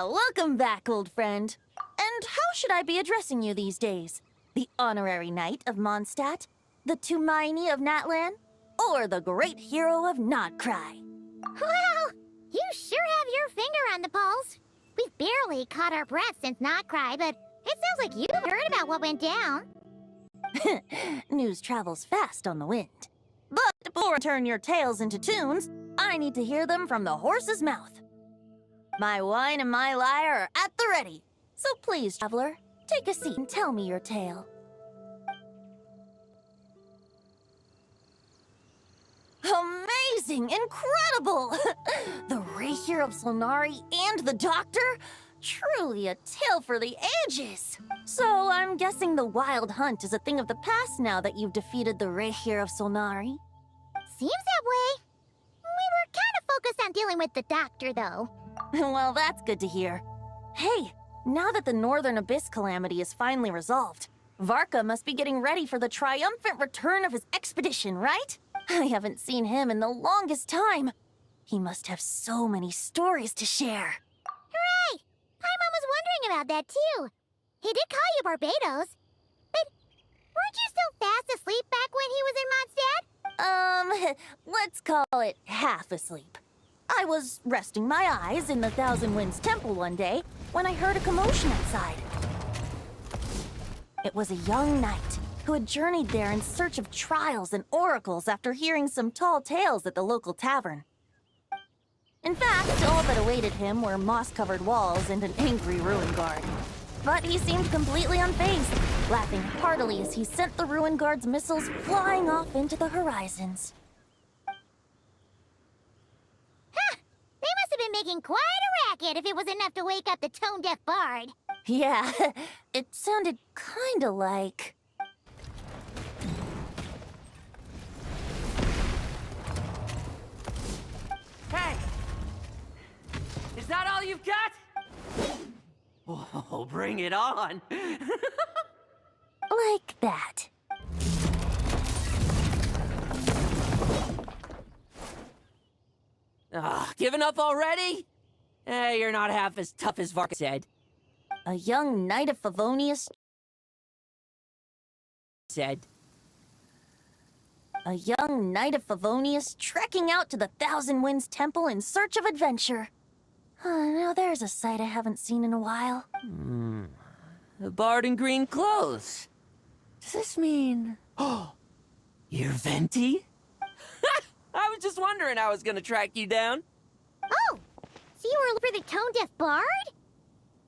Welcome back, old friend. And how should I be addressing you these days? The honorary knight of Mondstadt? The Tumaini of Natlan? Or the great hero of Nodcry? Well, you sure have your finger on the pulse. We've barely caught our breath since Nodcry, but it sounds like you've heard about what went down. News travels fast on the wind. But before I turn your tales into tunes, I need to hear them from the horse's mouth. My wine and my lyre are at the ready. So please, traveler, take a seat and tell me your tale. Amazing! Incredible! The Rapier of Solnari and the Doctor? Truly a tale for the ages! So I'm guessing the wild hunt is a thing of the past now that you've defeated the Rapier of Solnari? Seems that way. We were kind of focused on dealing with the Doctor, though. Well, that's good to hear. Hey, now that the Northern Abyss calamity is finally resolved, Varka must be getting ready for the triumphant return of his expedition, right? I haven't seen him in the longest time. He must have so many stories to share. Hooray! Paimon was wondering about that, too. He did call you Barbados. But weren't you still fast asleep back when he was in Mondstadt? Let's call it half asleep. I was resting my eyes in the Thousand Winds Temple one day when I heard a commotion outside. It was a young knight who had journeyed there in search of trials and oracles after hearing some tall tales at the local tavern. In fact, all that awaited him were moss-covered walls and an angry ruin guard. But he seemed completely unfazed, laughing heartily as he sent the ruin guard's missiles flying off into the horizons. They must have been making quite a racket if it was enough to wake up the tone-deaf bard. Yeah, it sounded kinda like... Hey! Is that all you've got? Oh, bring it on! like that. Giving up already? Hey, you're not half as tough as Varka said. A young knight of Favonius A young knight of Favonius trekking out to the Thousand Winds Temple in search of adventure. Now there's a sight I haven't seen in a while. A bard in green clothes. Does this mean... Oh, you're Venti? I was just wondering how I was gonna track you down. Oh, so you were looking for the tone-deaf bard?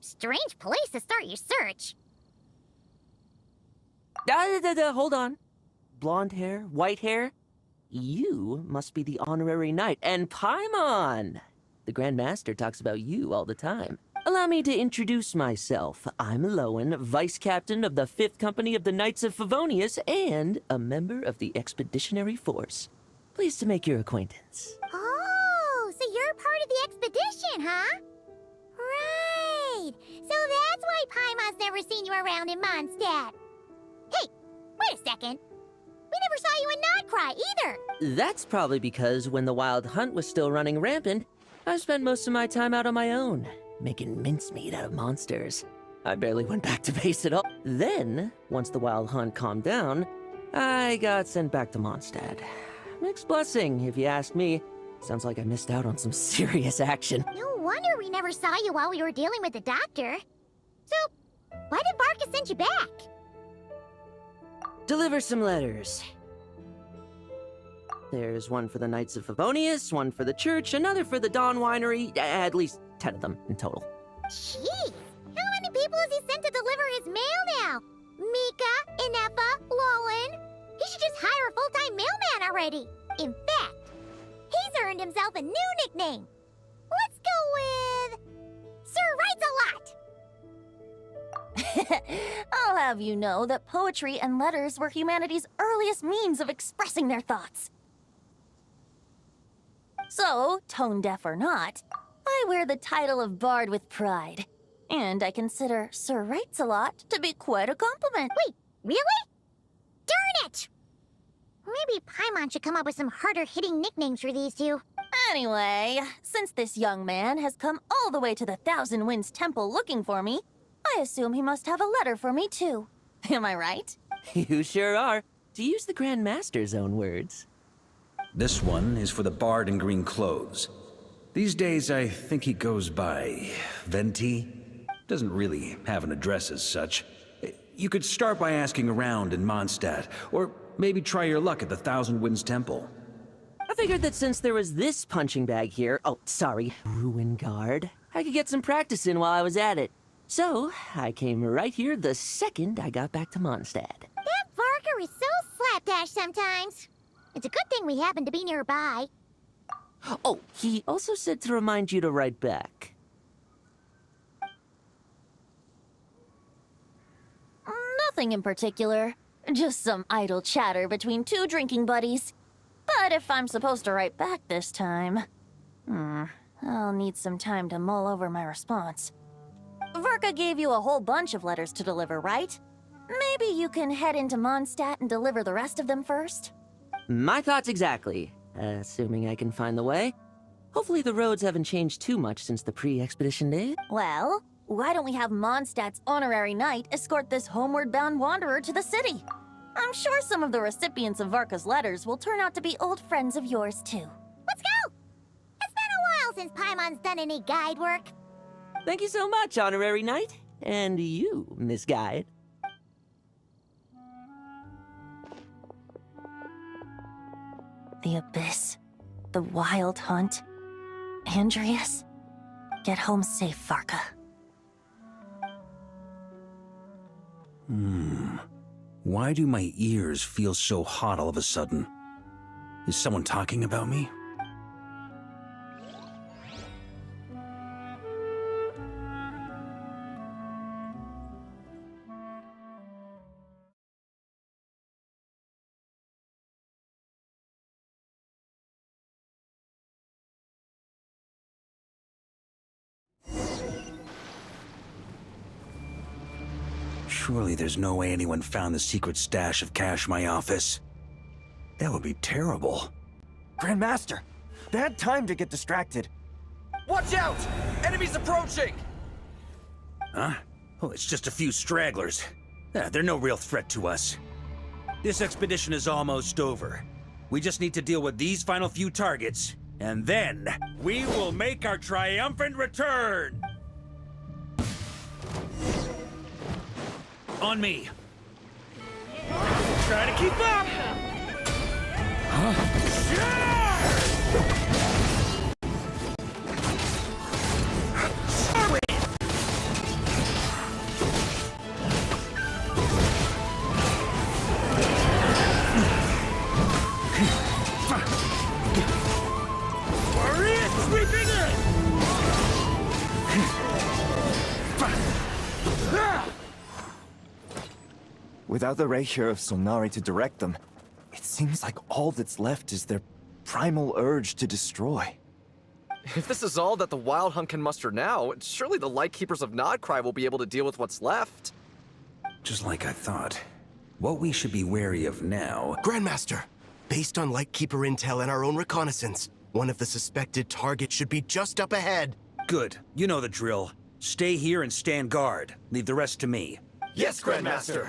Strange place to start your search. Hold on. Blonde hair, white hair. You must be the honorary knight, and Paimon! The Grand Master talks about you all the time. Allow me to introduce myself. I'm Lowen, Vice Captain of the 5th Company of the Knights of Favonius, and a member of the Expeditionary Force. Pleased to make your acquaintance. Oh, so you're part of the expedition, huh? Right. So that's why Paimon's never seen you around in Mondstadt. Hey, wait a second. We never saw you in Nodcry either. That's probably because when the wild hunt was still running rampant, I spent most of my time out on my own, making mincemeat out of monsters. I barely went back to base at all. Then, once the wild hunt calmed down, I got sent back to Mondstadt. Mixed blessing, if you ask me. Sounds like I missed out on some serious action. No wonder we never saw you while we were dealing with the Doctor. So, why did Varka send you back? Deliver some letters. There's one for the Knights of Favonius, one for the church, another for the Dawn Winery, at least 10 of them in total. Jeez, how many people has he sent to deliver his mail now? Mika, Inefa, Lowen. He should just hire a full-time mailman already. In fact, he's earned himself a new nickname. Let's go with... Sir Writes-A-Lot. I'll have you know that poetry and letters were humanity's earliest means of expressing their thoughts. So, tone-deaf or not, I wear the title of Bard with pride. And I consider Sir Writes-A-Lot to be quite a compliment. Wait, really? Darn it! Maybe Paimon should come up with some harder-hitting nicknames for these two. Anyway, since this young man has come all the way to the Thousand Winds Temple looking for me, I assume he must have a letter for me too. Am I right? You sure are, to use the Grand Master's own words. This one is for the bard in green clothes. These days, I think he goes by Venti. Doesn't really have an address as such. You could start by asking around in Mondstadt, or maybe try your luck at the Thousand Winds Temple. I figured that since there was this punching bag here, Ruin Guard, I could get some practice in while I was at it. So, I came right here the second I got back to Mondstadt. That Varka is so slapdash sometimes. It's a good thing we happen to be nearby. Oh, he also said to remind you to write back. Nothing in particular. Just some idle chatter between two drinking buddies. But if I'm supposed to write back this time... I'll need some time to mull over my response. Varka gave you a whole bunch of letters to deliver, right? Maybe you can head into Mondstadt and deliver the rest of them first? My thoughts exactly. Assuming I can find the way. Hopefully the roads haven't changed too much since the pre-expedition days. Well, why don't we have Mondstadt's honorary knight escort this homeward-bound wanderer to the city? I'm sure some of the recipients of Varka's letters will turn out to be old friends of yours, too. Let's go! It's been a while since Paimon's done any guide work. Thank you so much, honorary knight. And you, Miss Guide. The Abyss. The Wild Hunt. Andreas. Get home safe, Varka. Why do my ears feel so hot all of a sudden? Is someone talking about me? Surely there's no way anyone found the secret stash of cash in my office. That would be terrible. Grandmaster, bad time to get distracted. Watch out! Enemies approaching! Huh? Oh, it's just a few stragglers. They're no real threat to us. This expedition is almost over. We just need to deal with these final few targets, and then we will make our triumphant return! On me. Try to keep up! Warriors sweeping in! Without the Rahier of Solnari to direct them, it seems like all that's left is their primal urge to destroy. If this is all that the Wild Hunt can muster now, surely the Lightkeepers of Nodcry will be able to deal with what's left. Just like I thought. What we should be wary of now... Grandmaster, based on Lightkeeper intel and our own reconnaissance, one of the suspected targets should be just up ahead. Good. You know the drill. Stay here and stand guard. Leave the rest to me. Yes, Grandmaster!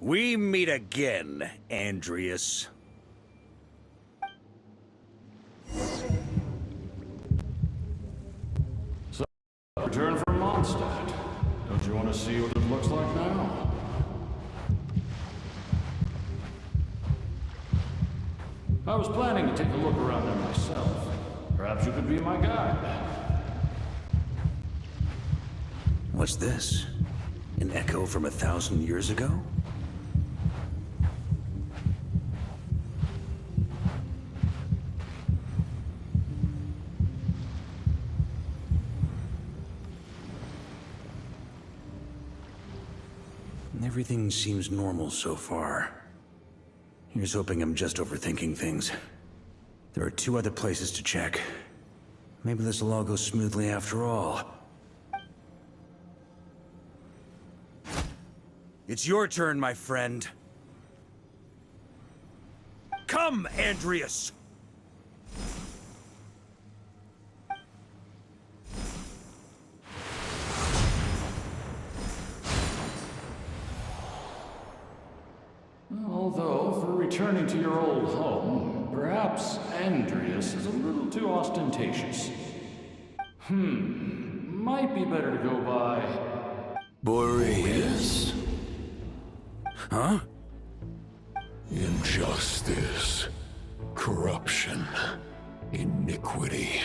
We meet again, Andreas. Return from Mondstadt. Don't you want to see what it looks like now? I was planning to take a look around there myself. Perhaps you could be my guide. What's this? An echo from 1,000 years ago? Everything seems normal so far. Here's hoping I'm just overthinking things. There are 2 other places to check. Maybe this'll all go smoothly after all. It's your turn, my friend. Come, Andreas! Although, for returning to your old home, perhaps Andreas is a little too ostentatious. Might be better to go by... Boreas. Huh? Injustice. Corruption. Iniquity.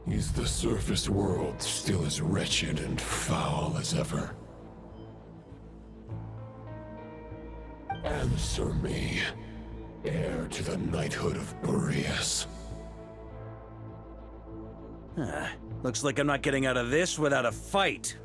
Is the surface world still as wretched and foul as ever? Answer me, heir to the knighthood of Boreas. Looks like I'm not getting out of this without a fight.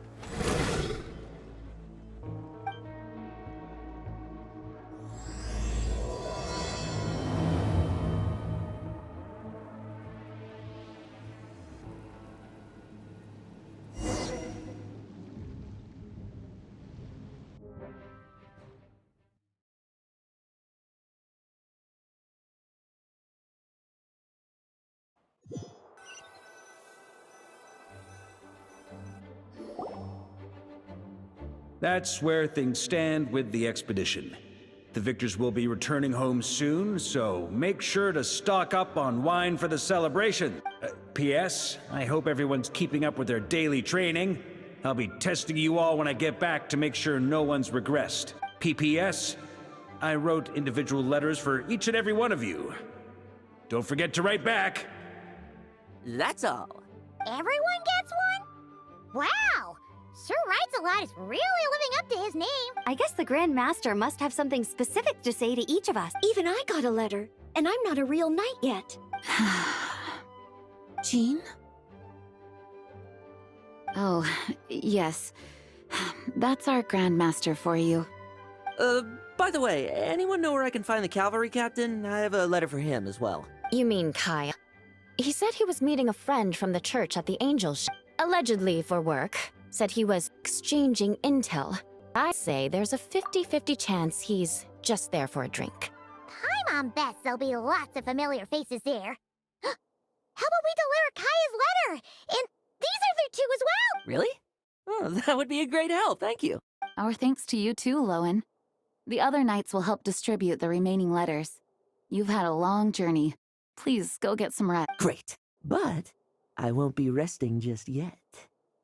That's where things stand with the expedition. The victors will be returning home soon, so make sure to stock up on wine for the celebration. P.S. I hope everyone's keeping up with their daily training. I'll be testing you all when I get back to make sure no one's regressed. P.P.S. I wrote individual letters for each and every one of you. Don't forget to write back. That's all. Everyone gets one? Wow! Sir Writes a Lot is really living up to his name. I guess the Grand Master must have something specific to say to each of us. Even I got a letter, and I'm not a real knight yet. Jean? Oh, yes. That's our Grand Master for you. By the way, anyone know where I can find the cavalry captain? I have a letter for him as well. You mean Kai? He said he was meeting a friend from the church at the Angel Ship, allegedly for work. Said he was exchanging intel. I say there's a 50-50 chance he's just there for a drink. Paimon bets there'll be lots of familiar faces there. How about we deliver Kaya's letter? And these are there too as well! Really? Oh, that would be a great help, thank you. Our thanks to you too, Lowen. The other knights will help distribute the remaining letters. You've had a long journey. Please go get some rest. Great, but I won't be resting just yet.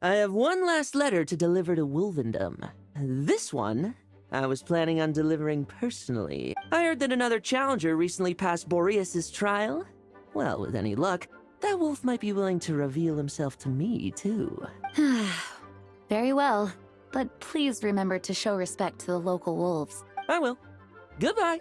I have one last letter to deliver to Wolvendom. This one, I was planning on delivering personally. I heard that another challenger recently passed Boreas' trial. Well, with any luck, that wolf might be willing to reveal himself to me, too. Very well, but please remember to show respect to the local wolves. I will. Goodbye.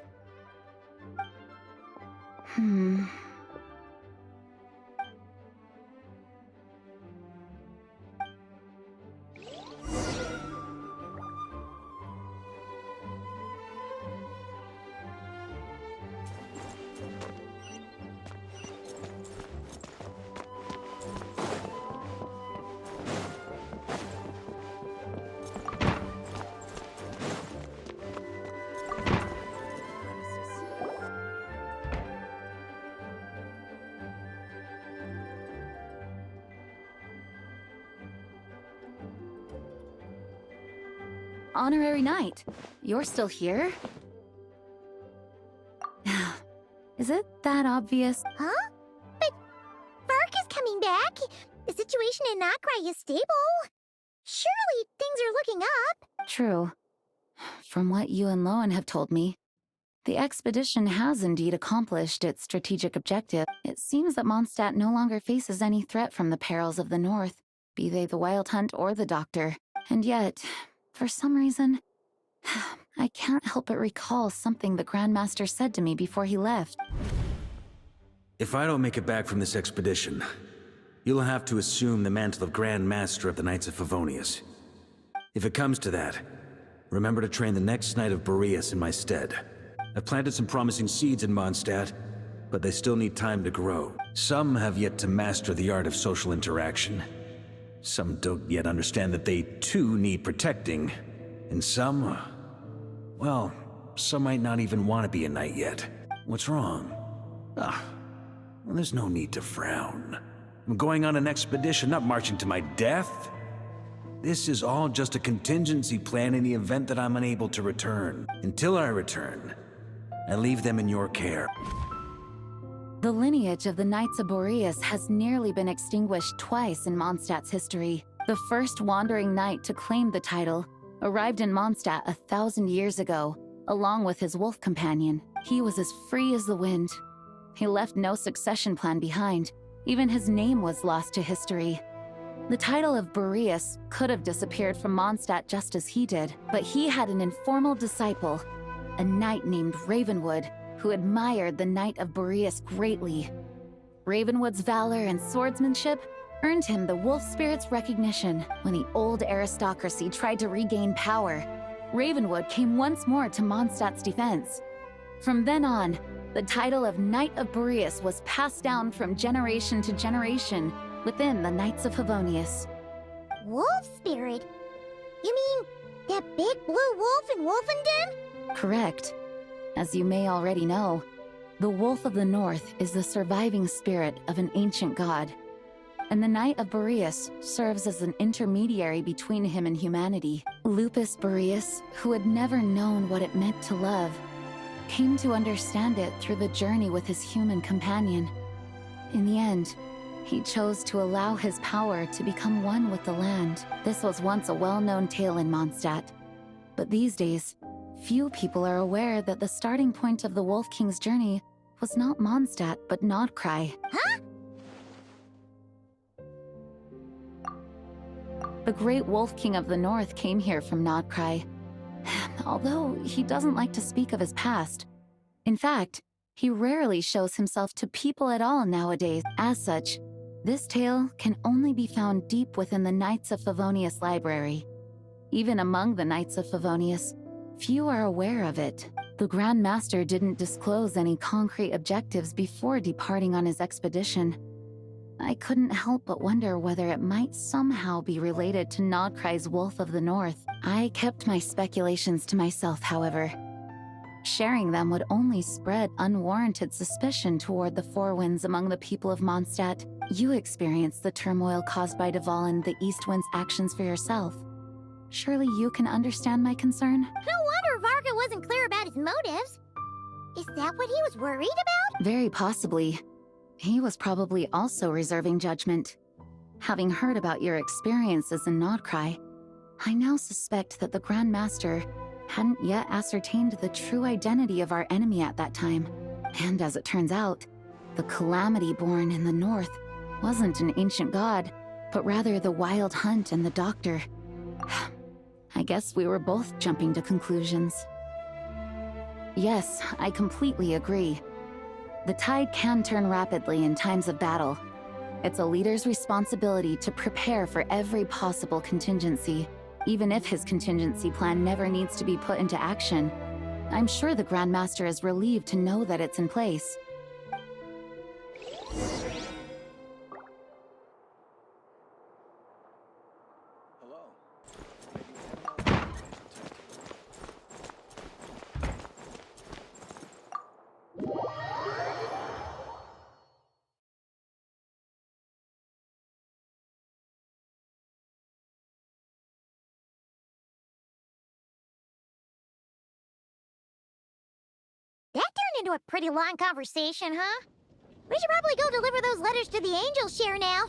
Honorary Knight, you're still here? Is it that obvious? Huh? But Varka's coming back. The situation in Notcry is stable. Surely things are looking up. True. From what you and Lowen have told me, the expedition has indeed accomplished its strategic objective. It seems that Mondstadt no longer faces any threat from the perils of the North, be they the Wild Hunt or the Doctor. And yet, for some reason, I can't help but recall something the Grandmaster said to me before he left. If I don't make it back from this expedition, you'll have to assume the mantle of Grand Master of the Knights of Favonius. If it comes to that, remember to train the next Knight of Boreas in my stead. I've planted some promising seeds in Mondstadt, but they still need time to grow. Some have yet to master the art of social interaction. Some don't yet understand that they too need protecting. And some, well, some might not even want to be a knight yet. What's wrong? Well, there's no need to frown. I'm going on an expedition, not marching to my death. This is all just a contingency plan in the event that I'm unable to return. Until I return, I leave them in your care. The lineage of the Knights of Boreas has nearly been extinguished twice in Mondstadt's history. The first wandering knight to claim the title arrived in Mondstadt 1,000 years ago, along with his wolf companion. He was as free as the wind. He left no succession plan behind. Even his name was lost to history. The title of Boreas could have disappeared from Mondstadt just as he did, but he had an informal disciple, a knight named Ravenwood, who admired the Knight of Boreas greatly. Ravenwood's valor and swordsmanship earned him the wolf spirit's recognition. When the old aristocracy tried to regain power, Ravenwood came once more to Mondstadt's defense. From then on, the title of Knight of Boreas was passed down from generation to generation within the Knights of Favonius. Wolf spirit? You mean that big blue wolf in Wolfenden? Correct. As you may already know, the Wolf of the North is the surviving spirit of an ancient god, and the Knight of Boreas serves as an intermediary between him and humanity. Lupus Boreas, who had never known what it meant to love, came to understand it through the journey with his human companion. In the end, he chose to allow his power to become one with the land. This was once a well-known tale in Mondstadt, but these days, few people are aware that the starting point of the Wolf King's journey was not Mondstadt, but Nodcry. Huh? The great Wolf King of the North came here from Nodcry, although he doesn't like to speak of his past. In fact, he rarely shows himself to people at all nowadays. As such, this tale can only be found deep within the Knights of Favonius library. Even among the Knights of Favonius, few are aware of it. The Grand Master didn't disclose any concrete objectives before departing on his expedition. I couldn't help but wonder whether it might somehow be related to Nodcry's Wolf of the North. I kept my speculations to myself, however. Sharing them would only spread unwarranted suspicion toward the Four Winds among the people of Mondstadt. You experienced the turmoil caused by Dvalin, the East Wind's actions for yourself. Surely you can understand my concern? No wonder Varka wasn't clear about his motives. Is that what he was worried about? Very possibly. He was probably also reserving judgment. Having heard about your experiences in Nodcry, I now suspect that the Grand Master hadn't yet ascertained the true identity of our enemy at that time. And as it turns out, the Calamity born in the north wasn't an ancient god, but rather the Wild Hunt and the Doctor. I guess we were both jumping to conclusions. Yes, I completely agree. The tide can turn rapidly in times of battle. It's a leader's responsibility to prepare for every possible contingency, even if his contingency plan never needs to be put into action. I'm sure the Grand Master is relieved to know that it's in place. That turned into a pretty long conversation, huh? We should probably go deliver those letters to the Angel Share now.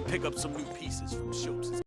Pick up some new pieces from shops.